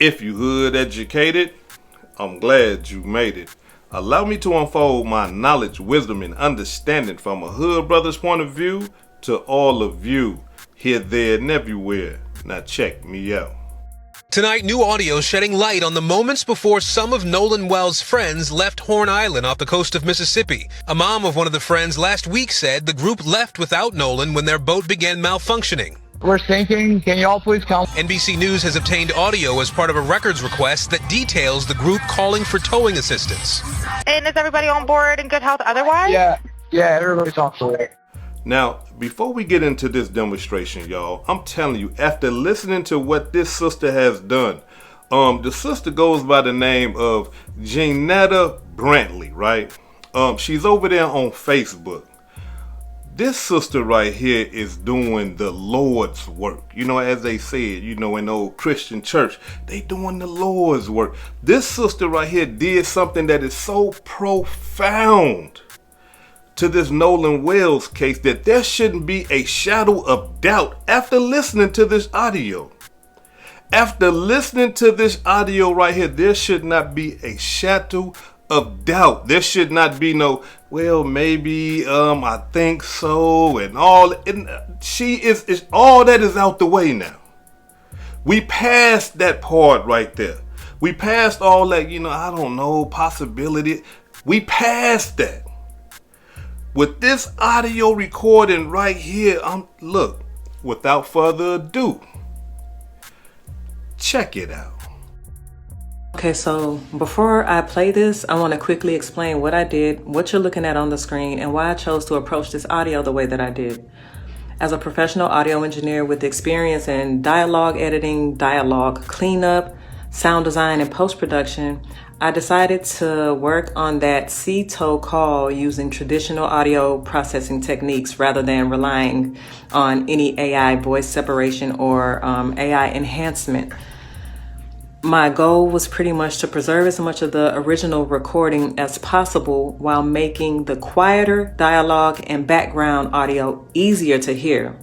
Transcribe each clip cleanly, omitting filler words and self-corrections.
If you hood educated, I'm glad you made it. Allow me to unfold my knowledge, wisdom, and understanding from a hood brother's point of view to all of you, here, there, and everywhere. Now check me out. Tonight, new audio shedding light on the moments before some of Nolan Wells' friends left Horn Island off the coast of Mississippi. A mom of one of the friends last week said the group left without Nolan when their boat began malfunctioning. We're sinking. Can y'all please come? NBC News has obtained audio as part of a records request that details the group calling for towing assistance. And is everybody on board in good health otherwise? Yeah, everybody's on board. Now, before we get into this demonstration, y'all, I'm telling you, after listening to what this sister has done, the sister goes by the name of Janetta Brantley, right? She's over there on Facebook. This sister right here is doing the Lord's work. You know, as they said, you know, in the old Christian church, they doing the Lord's work. This sister right here did something that is so profound to this Nolan Wells case that there shouldn't be a shadow of doubt after listening to this audio. After listening to this audio right here, there should not be a shadow of doubt. There should not be no, well, maybe, I think so, and all. And she is all that is out the way now. We passed that part right there. We passed all that, you know, I don't know, possibility. We passed that. With this audio recording right here, look, without further ado, check it out. Okay, so before I play this, I want to quickly explain what I did, what you're looking at on the screen, and why I chose to approach this audio the way that I did. As a professional audio engineer with experience in dialogue editing, dialogue cleanup, sound design, and post-production, I decided to work on that CTO call using traditional audio processing techniques rather than relying on any AI voice separation or AI enhancement. My goal was pretty much to preserve as much of the original recording as possible while making the quieter dialogue and background audio easier to hear.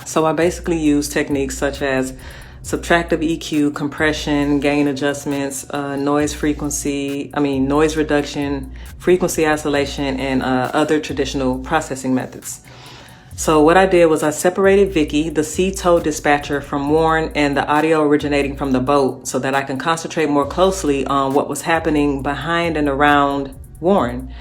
So I basically used techniques such as subtractive EQ, compression, gain adjustments, noise reduction, frequency isolation, and other traditional processing methods. So what I did was I separated Vicky, the CTO dispatcher, from Warren and the audio originating from the boat so that I can concentrate more closely on what was happening behind and around Warren,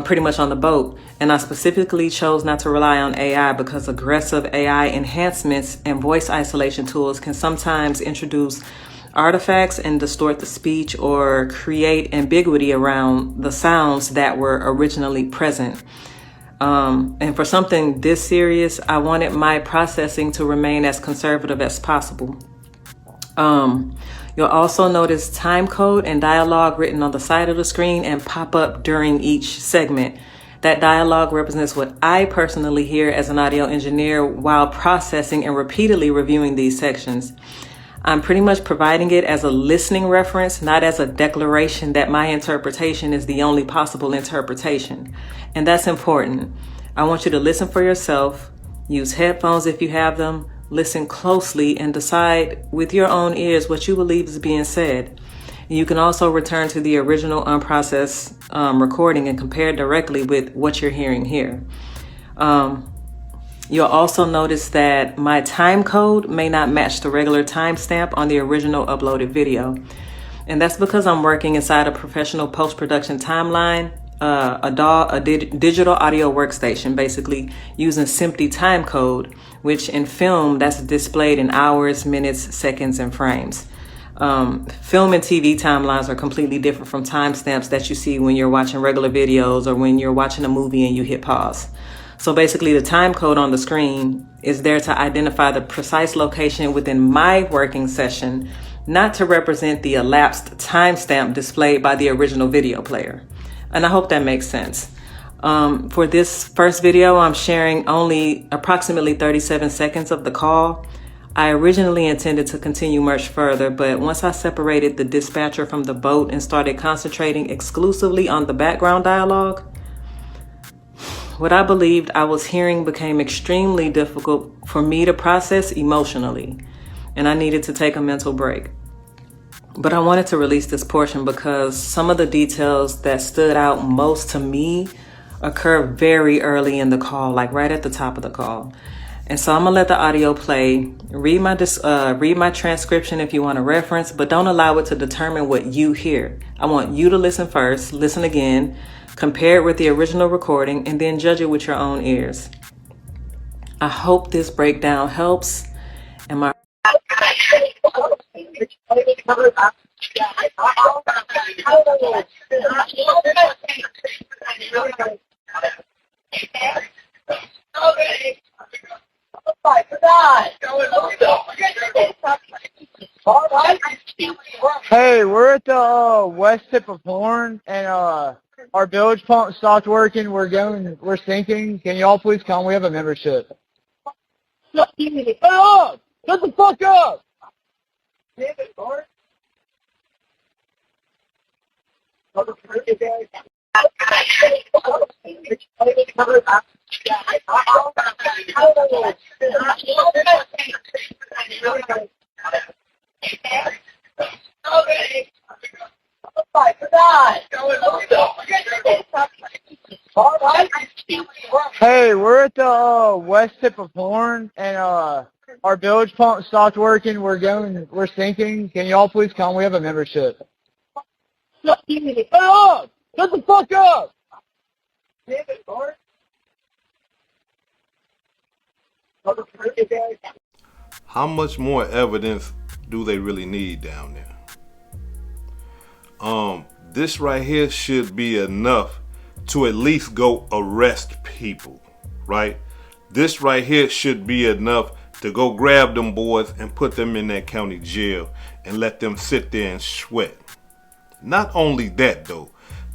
pretty much on the boat. And I specifically chose not to rely on AI because aggressive AI enhancements and voice isolation tools can sometimes introduce artifacts and distort the speech or create ambiguity around the sounds that were originally present. And for something this serious, I wanted my processing to remain as conservative as possible. You'll also notice time code and dialogue written on the side of the screen and pop up during each segment. That dialogue represents what I personally hear as an audio engineer while processing and repeatedly reviewing these sections. I'm pretty much providing it as a listening reference, not as a declaration that my interpretation is the only possible interpretation. And that's important. I want you to listen for yourself, use headphones if you have them, listen closely, and decide with your own ears what you believe is being said. You can also return to the original unprocessed recording and compare directly with what you're hearing here. You'll also notice that my time code may not match the regular timestamp on the original uploaded video. And that's because I'm working inside a professional post-production timeline, a digital audio workstation, basically using SMPTE time code, which in film, that's displayed in hours, minutes, seconds, and frames. Film and TV timelines are completely different from timestamps that you see when you're watching regular videos or when you're watching a movie and you hit pause. So basically the time code on the screen is there to identify the precise location within my working session, not to represent the elapsed timestamp displayed by the original video player. And I hope that makes sense. For this first video, I'm sharing only approximately 37 seconds of the call. I originally intended to continue much further, but once I separated the dispatcher from the boat and started concentrating exclusively on the background dialogue, what I believed I was hearing became extremely difficult for me to process emotionally, and I needed to take a mental break. But I wanted to release this portion because some of the details that stood out most to me occur very early in the call, like right at the top of the call. And so I'm gonna let the audio play. Read my transcription if you want to reference, but don't allow it to determine what you hear. I want you to listen first, listen again, compare it with the original recording, and then judge it with your own ears. I hope this breakdown helps. And my Hey, we're at the west tip of Horn, and our bilge pump stopped working. We're sinking. Can y'all please come? We have a membership. Hey, up! Shut the fuck up! Hey, we're at the west tip of Horn, and our bilge pump stopped working. We're sinking. Can y'all please come? We have a membership. Hey, up! Shut the fuck up! How much more evidence do they really need down there? This right here should be enough to at least go arrest people, right? This right here should be enough to go grab them boys and put them in that county jail and let them sit there and sweat. Not only that though,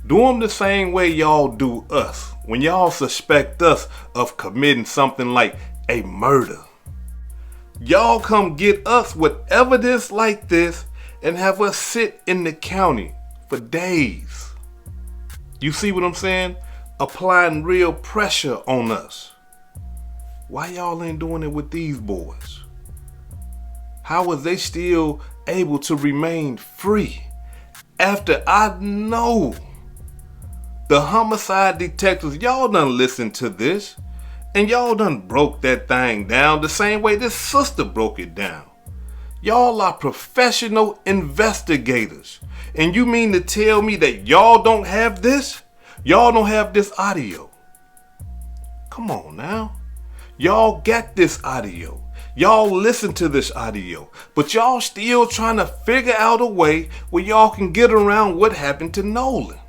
do them the same way y'all do us when y'all suspect us of committing something like a murder. Y'all come get us with evidence like this and have us sit in the county for days. You see what I'm saying? Applying real pressure on us. Why y'all ain't doing it with these boys? How are they still able to remain free after I know the homicide detectives, y'all done listened to this and y'all done broke that thing down the same way this sister broke it down. Y'all are professional investigators. And you mean to tell me that y'all don't have this? Y'all don't have this audio? Come on now. Y'all got this audio. Y'all listen to this audio. But y'all still trying to figure out a way where y'all can get around what happened to Nolan.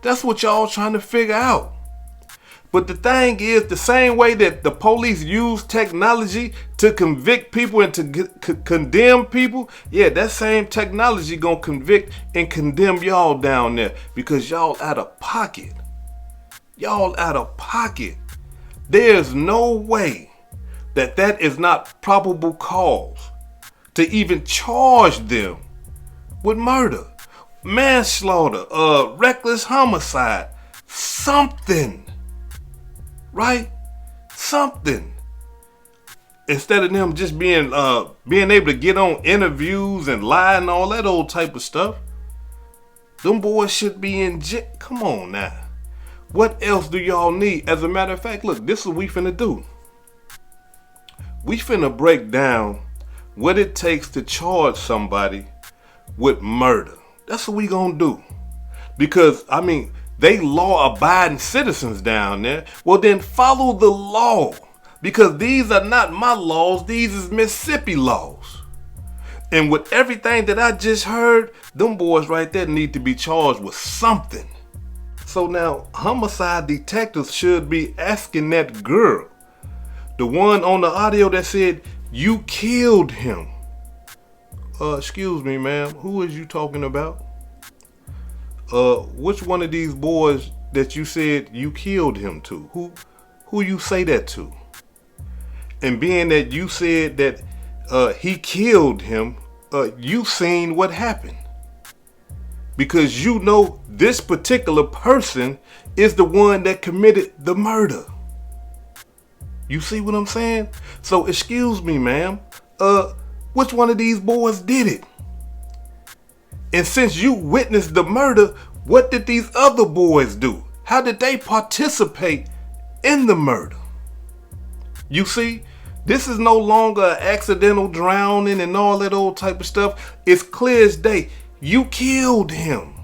That's what y'all trying to figure out. But the thing is, the same way that the police use technology to convict people and to condemn people, yeah, that same technology gonna convict and condemn y'all down there because y'all out of pocket. Y'all out of pocket. There's no way that that is not probable cause to even charge them with murder, manslaughter, reckless homicide, something. Right? Something. Instead of them just being able to get on interviews and lie and all that old type of stuff. Them boys should be in jail. Come on now. What else do y'all need? As a matter of fact, look, this is what we finna do. We finna break down what it takes to charge somebody with murder. That's what we gonna do. Because, I mean, they law-abiding citizens down there. Well, then follow the law. Because these are not my laws. These is Mississippi laws. And with everything that I just heard, them boys right there need to be charged with something. So now, homicide detectives should be asking that girl, the one on the audio that said, "You killed him." Excuse me, ma'am. Who is you talking about? Which one of these boys that you said you killed him to? Who you say that to? And being that you said that he killed him, you seen what happened. Because you know this particular person is the one that committed the murder. You see what I'm saying? So excuse me, ma'am. Which one of these boys did it? And since you witnessed the murder, what did these other boys do? How did they participate in the murder? You see, this is no longer an accidental drowning and all that old type of stuff. It's clear as day. You killed him.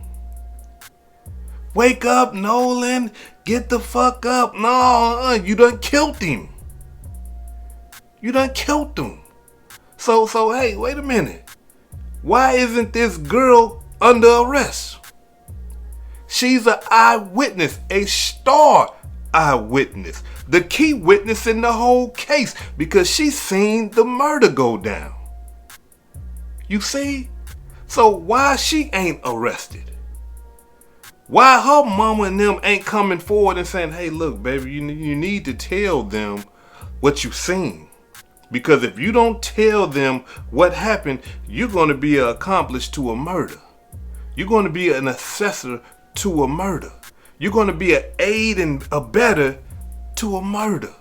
Wake up, Nolan. Get the fuck up. No, you done killed him. You done killed him. So, hey, wait a minute. Why isn't this girl under arrest? She's an eyewitness, a star eyewitness, the key witness in the whole case because she's seen the murder go down. You see? So why she ain't arrested? Why her mama and them ain't coming forward and saying, hey, look, baby, you need to tell them what you seen. Because if you don't tell them what happened, you're going to be an accomplice to a murder. You're going to be an accessory to a murder. You're going to be an aid and abettor to a murder.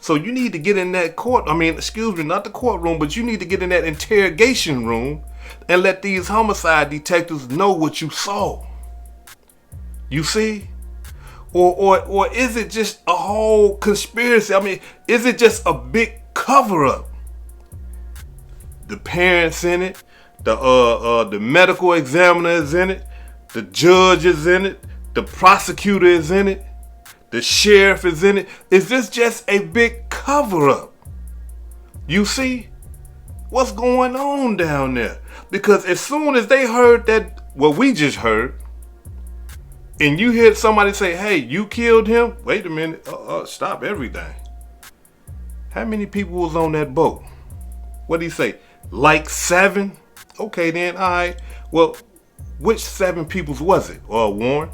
So you need to get in that not the courtroom, but you need to get in that interrogation room and let these homicide detectives know what you saw. You see? Or is it just a whole conspiracy? I mean, is it just a big cover-up? The parents in it, the medical examiner is in it, the judge is in it, the prosecutor is in it, the sheriff is in it. Is this just a big cover-up? You see? What's going on down there? Because as soon as they heard that, what we just heard, and you hear somebody say, hey, you killed him? Wait a minute. Stop everything. How many people was on that boat? What did he say? Like 7? Okay then, all right. Well, which 7 peoples was it, Warren?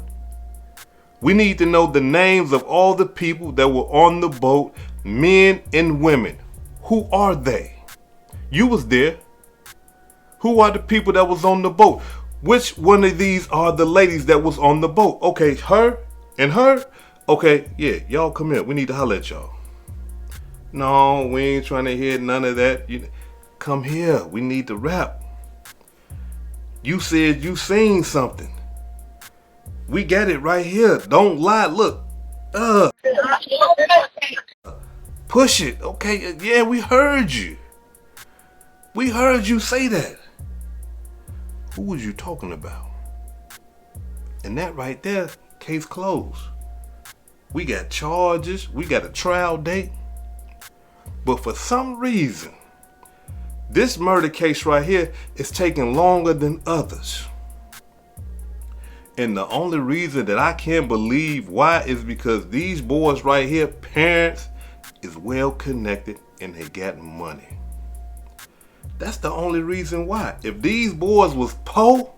We need to know the names of all the people that were on the boat, men and women. Who are they? You was there. Who are the people that was on the boat? Which one of these are the ladies that was on the boat? Okay, her and her? Okay, yeah, y'all come here. We need to holler at y'all. No, we ain't trying to hear none of that. Come here. We need to rap. You said you seen something. We got it right here. Don't lie. Look. Push it. Okay, yeah, we heard you. We heard you say that. Who was you talking about? And that right there, case closed. We got charges. We got a trial date. But for some reason, this murder case right here is taking longer than others. And the only reason that I can't believe why is because these boys right here, parents, is well connected and they got money. That's the only reason why. If these boys was poor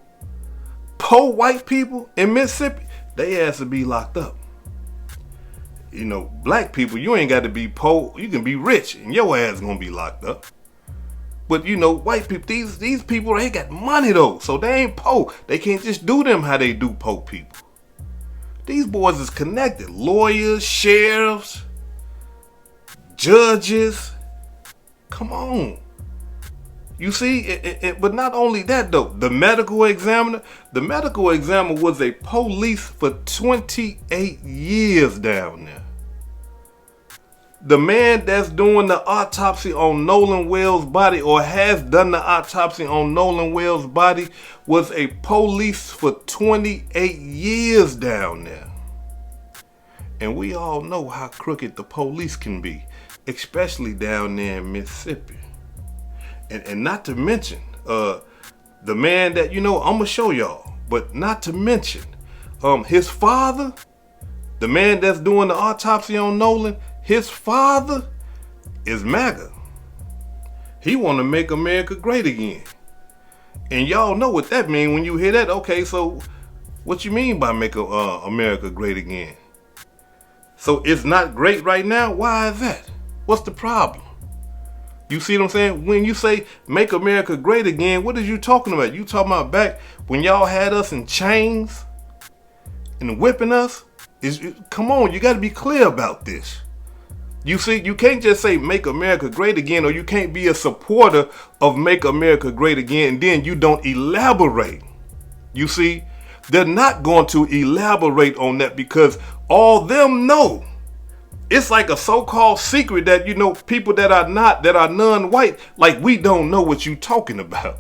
white people in Mississippi, they ass to be locked up. You know, black people, you ain't got to be poor. You can be rich and your ass gonna be locked up. But you know, white people, these people, they got money though. So they ain't poor. They can't just do them how they do poor people. These boys is connected. Lawyers, sheriffs, judges. Come on. You see, but not only that though, the medical examiner was a police for 28 years down there. The man that's doing the autopsy on Nolan Wells' body, or has done the autopsy on Nolan Wells' body, was a police for 28 years down there. And we all know how crooked the police can be, especially down there in Mississippi. And not to mention, the man that, I'm going to show y'all, but not to mention, his father, the man that's doing the autopsy on Nolan, his father is MAGA. He want to make America great again. And y'all know what that means when you hear that. Okay, so what you mean by make America great again? So it's not great right now? Why is that? What's the problem? You see what I'm saying? When you say make America great again, what are you talking about? You talking about back when y'all had us in chains and whipping us? Come on, you got to be clear about this. You see, you can't just say make America great again, or you can't be a supporter of make America great again and then you don't elaborate. You see, they're not going to elaborate on that because all them know. It's like a so-called secret that, you know, people that are non-white, like we don't know what you talking about.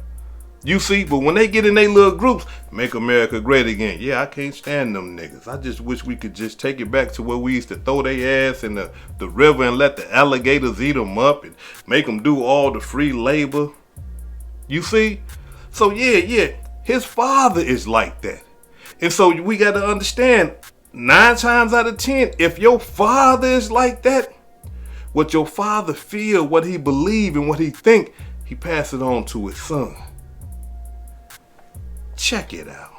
You see, but when they get in their little groups, make America great again. Yeah, I can't stand them niggas. I just wish we could just take it back to where we used to throw their ass in the river and let the alligators eat them up and make them do all the free labor. You see? So yeah, his father is like that. And so we got to understand, 9 times out of 10, if your father is like that, what your father feel, what he believe, and what he think, he pass it on to his son. Check it out.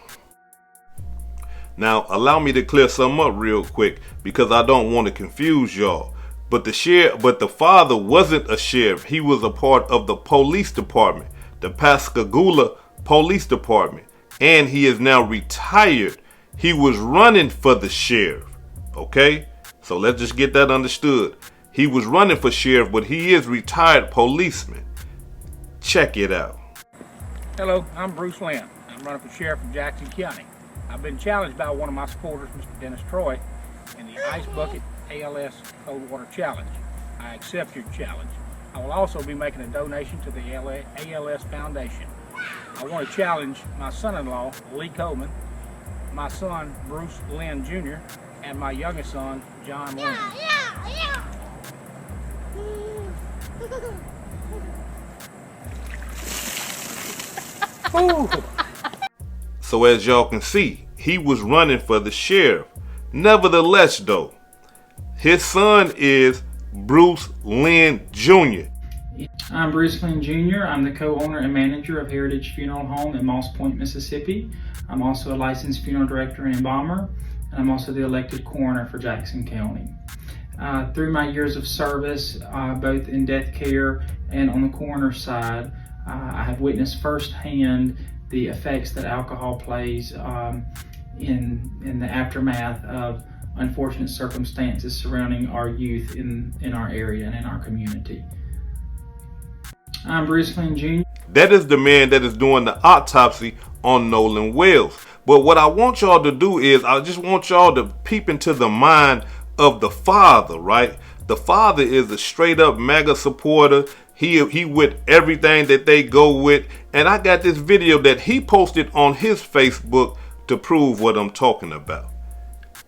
Now, allow me to clear something up real quick because I don't want to confuse y'all. But the father wasn't a sheriff. He was a part of the police department, the Pascagoula Police Department, and he is now retired. He was running for the sheriff. Okay? So let's just get that understood. He was running for sheriff, but he is retired policeman. Check it out. Hello, I'm Bruce Lynn. I'm running for sheriff of Jackson County. I've been challenged by one of my supporters, Mr. Dennis Troy, in the Ice Bucket ALS Cold Water Challenge. I accept your challenge. I will also be making a donation to the ALS Foundation. I want to challenge my son-in-law, Lee Coleman, my son, Bruce Lynn Jr., and my youngest son, John Lynn. So as y'all can see, he was running for the sheriff. Nevertheless though, his son is Bruce Lynn Jr. I'm Bruce Lynn Jr. I'm the co-owner and manager of Heritage Funeral Home in Moss Point, Mississippi. I'm also a licensed funeral director and embalmer, and I'm also the elected coroner for Jackson County. Through my years of service, both in death care and on the coroner side, I have witnessed firsthand the effects that alcohol plays in the aftermath of unfortunate circumstances surrounding our youth in our area and in our community. I'm Bruce Lynn Jr. That is the man that is doing the autopsy on Nolan Wells. But what I want y'all to do is, I just want y'all to peep into the mind of the father, right? The father is a straight up MAGA supporter. He with everything that they go with. And I got this video that he posted on his Facebook to prove what I'm talking about.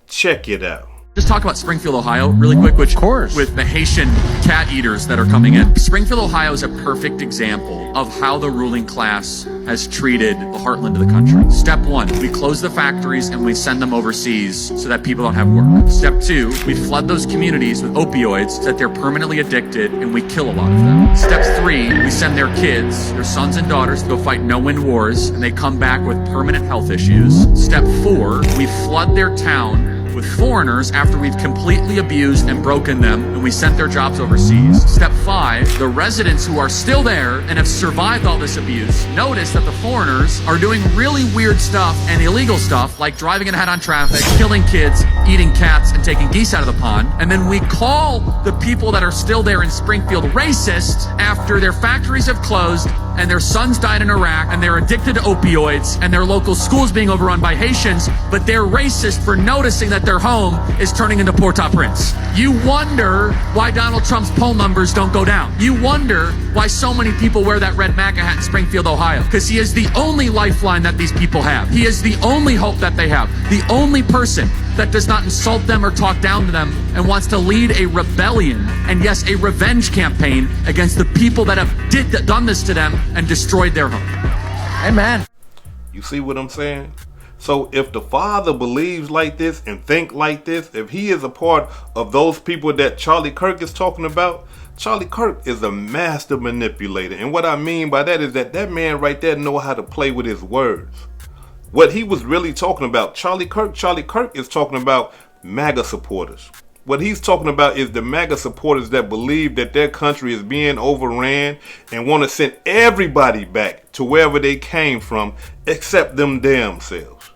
Check it out. Just talk about Springfield, Ohio, really quick, which, of course, with the Haitian cat eaters that are coming in. Springfield, Ohio is a perfect example of how the ruling class has treated the heartland of the country. Step 1, we close the factories and we send them overseas so that people don't have work. Step 2, we flood those communities with opioids so that they're permanently addicted and we kill a lot of them. Step 3, we send their kids, their sons and daughters, to go fight no-win wars and they come back with permanent health issues. Step 4, we flood their town with foreigners after we've completely abused and broken them and we sent their jobs overseas. Step 5, the residents who are still there and have survived all this abuse notice that the foreigners are doing really weird stuff and illegal stuff like driving ahead on traffic, killing kids, eating cats, and taking geese out of the pond. And then we call the people that are still there in Springfield racist after their factories have closed and their sons died in Iraq and they're addicted to opioids and their local schools being overrun by Haitians, but they're racist for noticing that their home is turning into Port-au-Prince. You wonder why Donald Trump's poll numbers don't go down. You wonder why so many people wear that red MAGA hat in Springfield, Ohio. Because he is the only lifeline that these people have. He is the only hope that they have. The only person that does not insult them or talk down to them and wants to lead a rebellion and yes, a revenge campaign against the people that have done this to them and destroyed their home. Amen. You see what I'm saying? So if the father believes like this and think like this, if he is a part of those people that Charlie Kirk is talking about, Charlie Kirk is a master manipulator. And what I mean by that is that that man right there know how to play with his words. What he was really talking about, Charlie Kirk is talking about MAGA supporters. What he's talking about is the MAGA supporters that believe that their country is being overran and want to send everybody back to wherever they came from except them damn selves.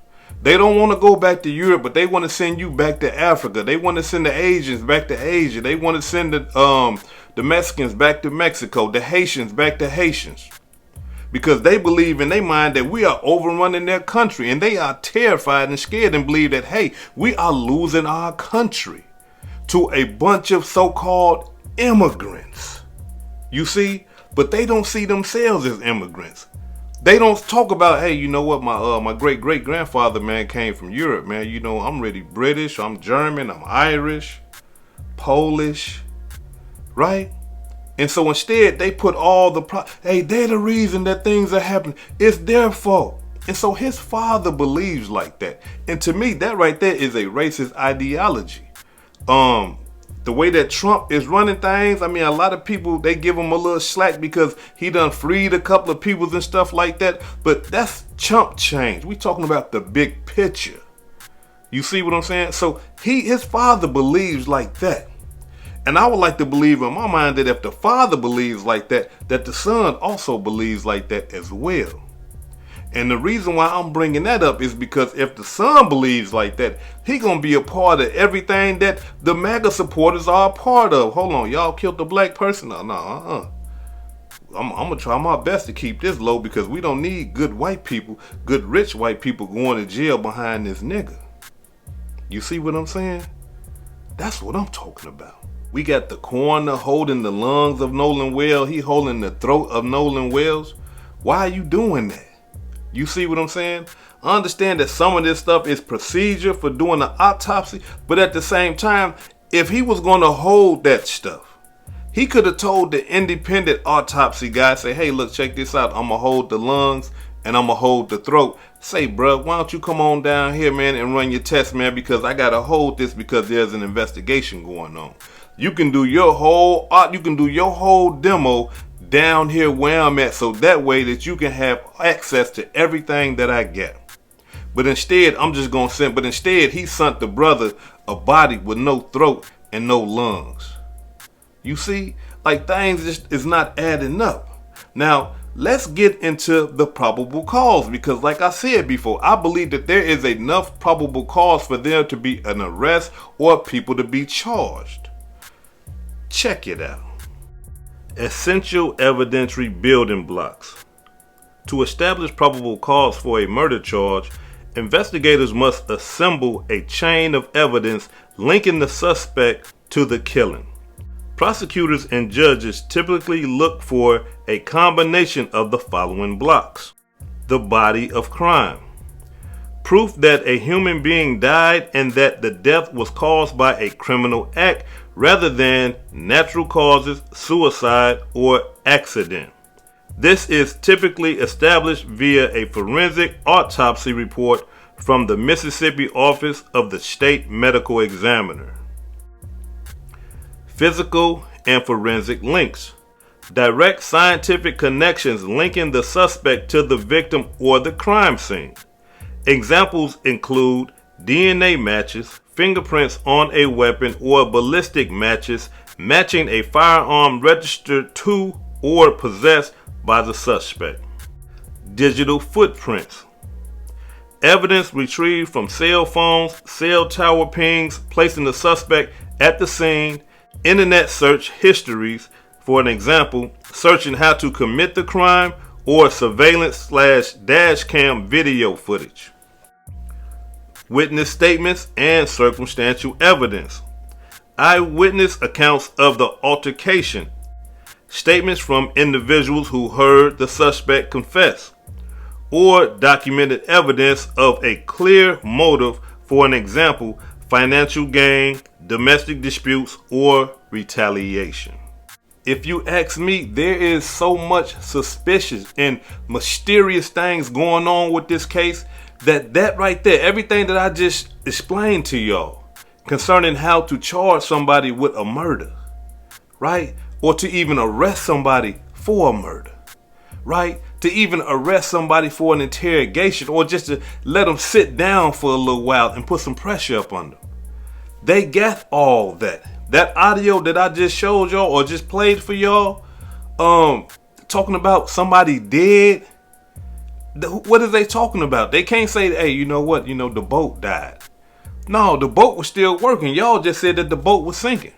They don't want to go back to Europe, but they want to send you back to Africa. They want to send the Asians back to Asia. They want to send the Mexicans back to Mexico, the Haitians back to Haitians. Because they believe in their mind that we are overrunning their country, and they are terrified and scared and believe that, hey, we are losing our country to a bunch of so-called immigrants. You see? But they don't see themselves as immigrants. They don't talk about, hey, you know what, my great-great-grandfather, man, came from Europe, man. You know, I'm really British, I'm German, I'm Irish, Polish, right? And so instead, they put all the hey, they're the reason that things are happening. It's their fault. And so his father believes like that. And to me, that right there is a racist ideology. The way that Trump is running things, I mean, a lot of people, they give him a little slack because he done freed a couple of people and stuff like that. But that's chump change. We talking about the big picture. You see what I'm saying? So his father believes like that. And I would like to believe in my mind that if the father believes like that, that the son also believes like that as well. And the reason why I'm bringing that up is because if the son believes like that, he gonna be a part of everything that the MAGA supporters are a part of. Hold on, y'all killed the black person? I'm gonna try my best to keep this low because we don't need good white people, good rich white people going to jail behind this nigga. You see what I'm saying? That's what I'm talking about. We got the coroner holding the lungs of Nolan Wells. He holding the throat of Nolan Wells. Why are you doing that? You see what I'm saying? I understand that some of this stuff is procedure for doing the autopsy, but at the same time, if he was going to hold that stuff, he could have told the independent autopsy guy, say, hey, look, check this out. I'm going to hold the lungs and I'm going to hold the throat. Say, bro, why don't you come on down here, man, and run your test, man, because I got to hold this because there's an investigation going on. You can do your whole demo down here where I'm at, so that way that you can have access to everything that I get. But instead, he sent the brother a body with no throat and no lungs. You see, like things just is not adding up. Now, let's get into the probable cause, because like I said before, I believe that there is enough probable cause for there to be an arrest or people to be charged. Check it out. Essential evidentiary building blocks. To establish probable cause for a murder charge, investigators must assemble a chain of evidence linking the suspect to the killing. Prosecutors and judges typically look for a combination of the following blocks: the body of crime, proof that a human being died and that the death was caused by a criminal act rather than natural causes, suicide, or accident. This is typically established via a forensic autopsy report from the Mississippi Office of the State Medical Examiner. Physical and forensic links. Direct scientific connections linking the suspect to the victim or the crime scene. Examples include DNA matches, fingerprints on a weapon, or ballistic matches matching a firearm registered to or possessed by the suspect. Digital footprints. Evidence retrieved from cell phones, cell tower pings, placing the suspect at the scene, internet search histories, for an example, searching how to commit the crime, or surveillance/dash cam video footage. Witness statements and circumstantial evidence. Eyewitness accounts of the altercation. Statements from individuals who heard the suspect confess. Or documented evidence of a clear motive, for an example, financial gain, domestic disputes, or retaliation. If you ask me, there is so much suspicious and mysterious things going on with this case that right there, everything that I just explained to y'all concerning how to charge somebody with a murder, right? Or to even arrest somebody for a murder, right? To even arrest somebody for an interrogation, or just to let them sit down for a little while and put some pressure up on them. They got all that. That audio that I just showed y'all or just played for y'all, talking about somebody dead, What are they talking about? They can't say, hey, you know what? You know, the boat died. No, the boat was still working. Y'all just said that the boat was sinking.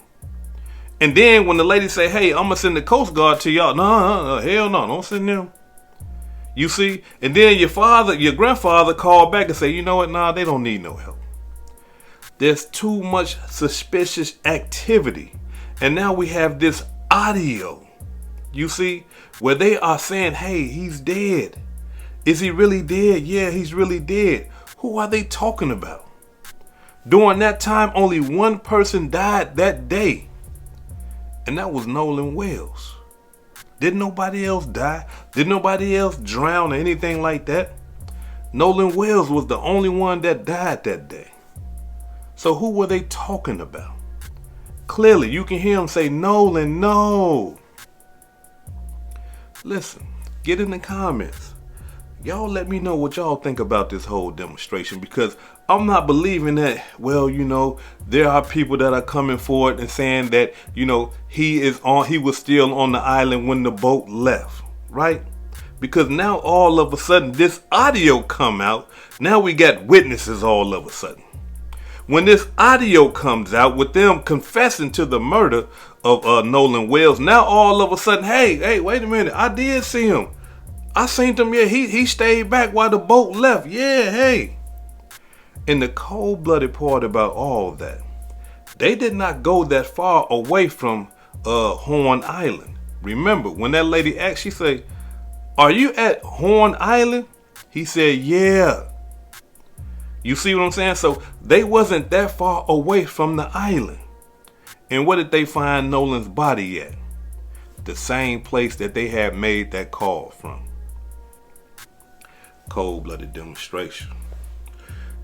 And then when the lady say, hey, I'm going to send the Coast Guard to y'all. No, hell no, don't send them. You see? And then your grandfather called back and say, you know what? Nah, they don't need no help. There's too much suspicious activity. And now we have this audio, you see, where they are saying, hey, he's dead. Is he really dead? Yeah, he's really dead. Who are they talking about? During that time, only one person died that day. And that was Nolan Wells. Didn't nobody else die? Did nobody else drown or anything like that? Nolan Wells was the only one that died that day. So who were they talking about? Clearly, you can hear him say, Nolan, no. Listen, get in the comments. Y'all let me know what y'all think about this whole demonstration, because I'm not believing that, well, you know, there are people that are coming forward and saying that, you know, he was still on the island when the boat left, right? Because now all of a sudden this audio come out. Now we got witnesses all of a sudden. When this audio comes out with them confessing to the murder of Nolan Wells, now all of a sudden, hey, wait a minute, I did see him. I seen him, yeah, he stayed back while the boat left. Yeah, hey. And the cold-blooded part about all of that, they did not go that far away from Horn Island. Remember, when that lady asked, she said, are you at Horn Island? He said, yeah. You see what I'm saying? So they wasn't that far away from the island. And where did they find Nolan's body at? The same place that they had made that call from. Cold-blooded demonstration.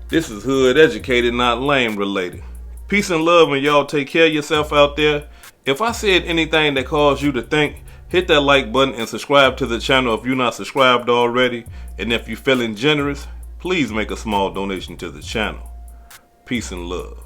This is Hood Educated, not Lame Related. Peace and love, and y'all take care of yourself out there. If I said anything that caused you to think, hit that like button and subscribe to the channel if you're not subscribed already. And if you're feeling generous, please make a small donation to the channel. Peace and love.